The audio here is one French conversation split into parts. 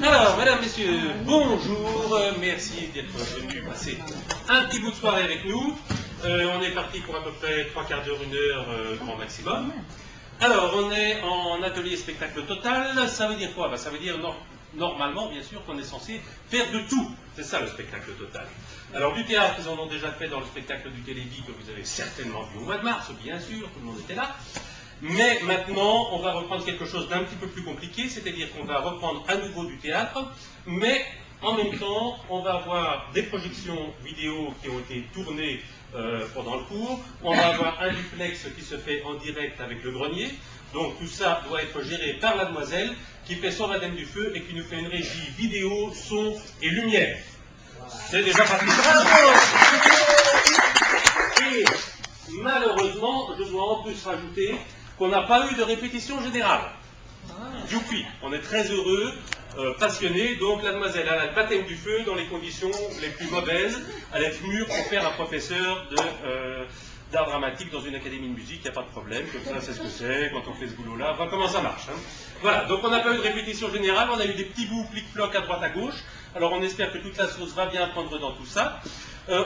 Alors, mesdames, messieurs, bonjour, merci d'être venus passer un petit bout de soirée avec nous. On est parti pour à peu près 3/4 d'heure, 1 heure, grand maximum. Alors, on est en atelier spectacle total. Ça veut dire quoi? Ça veut dire normalement, bien sûr, qu'on est censé faire de tout. C'est ça le spectacle total. Alors, du théâtre, ils en ont déjà fait dans le spectacle du Télévis que vous avez certainement vu au mois de mars, bien sûr, tout le monde était là. Mais maintenant, on va reprendre quelque chose d'un petit peu plus compliqué, c'est-à-dire qu'on va reprendre à nouveau du théâtre, mais en même temps, on va avoir des projections vidéo qui ont été tournées pendant le cours, on va avoir un duplex qui se fait en direct avec le grenier, donc tout ça doit être géré par la demoiselle qui fait son baptême du feu et qui nous fait une régie vidéo, son et lumière. C'est déjà parti. Et malheureusement, je dois en plus rajouter qu'on n'a pas eu de répétition générale. Youpi, on est très heureux, passionnés, donc la demoiselle a le baptême du feu dans les conditions les plus mauvaises, elle est mûre pour faire un professeur d'art dramatique dans une académie de musique, il n'y a pas de problème, comme ça c'est ce que c'est, quand on fait ce boulot-là, voilà comment ça marche. Hein. Voilà, donc on n'a pas eu de répétition générale, on a eu des petits bouts clic-cloc à droite à gauche, alors on espère que toute la sauce va bien prendre dans tout ça.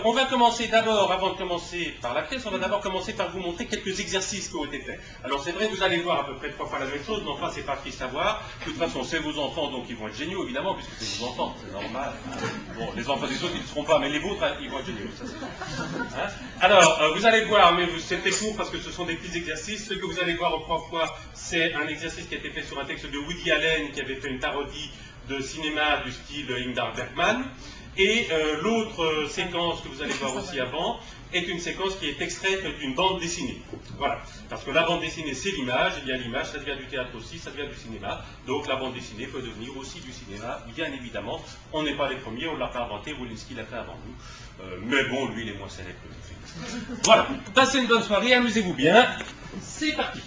On va commencer d'abord, avant de commencer par la pièce, on va d'abord commencer par vous montrer quelques exercices qui ont été faits. Alors c'est vrai, vous allez voir à peu près 3 fois la même chose, mais enfin c'est pas triste à voir. De toute façon, c'est vos enfants, donc ils vont être géniaux, évidemment, puisque c'est vos enfants, c'est normal. Bon, les enfants des autres, ils ne seront pas, mais les vôtres, ils vont être géniaux. Ça, hein. Alors, vous allez voir, mais c'était court parce que ce sont des petits exercices. Ce que vous allez voir aux 3 fois, c'est un exercice qui a été fait sur un texte de Woody Allen, qui avait fait une parodie de cinéma du style Ingmar Bergman. Et l'autre séquence que vous allez voir aussi avant est une séquence qui est extraite d'une bande dessinée. Voilà. Parce que la bande dessinée, c'est l'image, et bien l'image, ça devient du théâtre aussi, ça devient du cinéma. Donc la bande dessinée peut devenir aussi du cinéma, bien évidemment. On n'est pas les premiers, on ne l'a pas inventé, Wolinski l'a fait avant nous. Mais bon, lui, il est moins célèbre que nous. Voilà. Passez une bonne soirée, amusez-vous bien. C'est parti.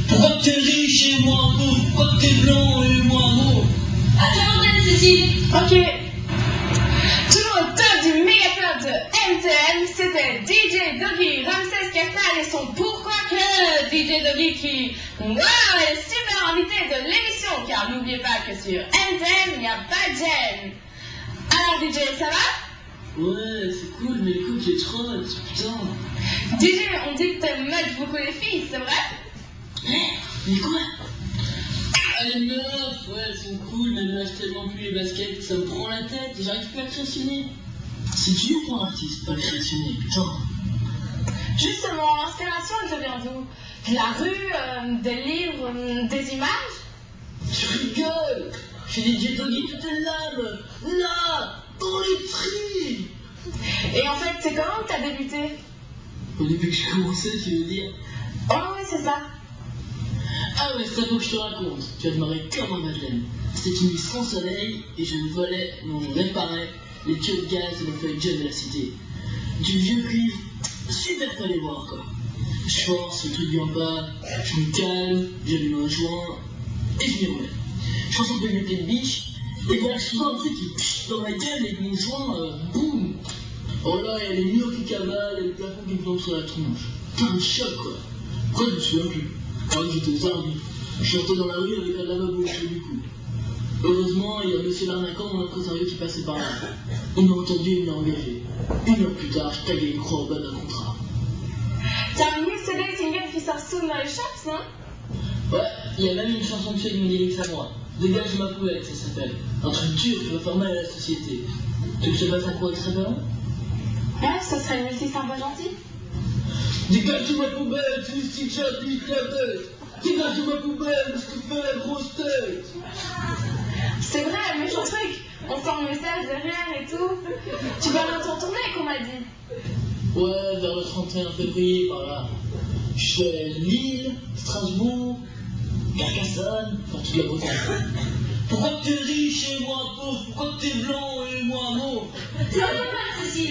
Pourquoi t'es riche et moi pauvre? Pourquoi t'es blanc et moi mauve? Attends, Cécile. Ok. Toujours au top du méga club de MTM, c'était DJ Doggy, Ramsès Castal et son Pourquoi que DJ Doggy qui, waouh, est le super invité de l'émission, car n'oubliez pas que sur MTM, il n'y a pas de gêne. Alors DJ, ça va? Ouais, c'est cool, mais le couple est trop hot, putain. DJ, on dit que t'aimes mettre beaucoup les filles, c'est vrai? Mais quoi? Ah, les meufs, ouais, elles sont cool, mais elles lâchent tellement plus les baskets que ça me prend la tête et j'arrive plus à créationner. C'est dur pour un artiste, pas créationner, putain. Justement, l'inspiration, elle te vient d'où? De la rue, des livres, des images? Je rigole. Je suis DJ Doggy toute l'âme. Là, dans les tris. Et en fait, c'est comment que t'as débuté? Au début que je commençais, tu veux dire? Oh oui, c'est ça. Ah ouais, ça faut que je te raconte. Tu vas te marrer comme un Madeleine. C'était une nuit sans soleil et je volais, non, je réparais les tuyaux de gaz et les feuilles jeunes de la cité. Du vieux cuivre, super fallait voir quoi. Je force, le truc vient pas, je me calme, j'allume un joint et je m'y remets. Je pense un peu une pleine biche et voilà, je sens un truc qui pfff dans ma gueule et mon joint, boum. Oh là, il y a les murs qui cavalent et le plafond qui me tombe sur la tronche. Putain de choc quoi. Pourquoi je me souviens plus? Alors que j'étais zarbi. Je suis rentré dans la rue avec un lavabo au du cou. Heureusement, il y a monsieur l'arnaquant, mon impresario qui passait par là. Il m'a entendu et il m'a engagé. 1 heure plus tard, je taguais une croix au bas d'un contrat. T'as un new CD single qui sort soon dans les shops, non? Ouais, il y a même une chanson dessus avec mon lyrics à moi. Dégage ma poubelle, ça s'appelle. Un truc dur qui va faire mal à la société. Tu veux que je te fasse un cours extravagant? Ouais, ce serait une musique sympa gentille. Dégage ma poubelle, tu me stick j'applique la tête. Dégage ma poubelle, je te fais la grosse tête. C'est vrai, méchant truc. On sent le message derrière et tout. Tu vas bientôt tourner, qu'on m'a dit. Ouais, vers le 31 février, par là. Je fais Lille, Strasbourg, Carcassonne, enfin toute la Bretagne. Pourquoi t'es riche et moi pauvre? Pourquoi t'es blanc et moi mauve? C'est pas mal, Cécile.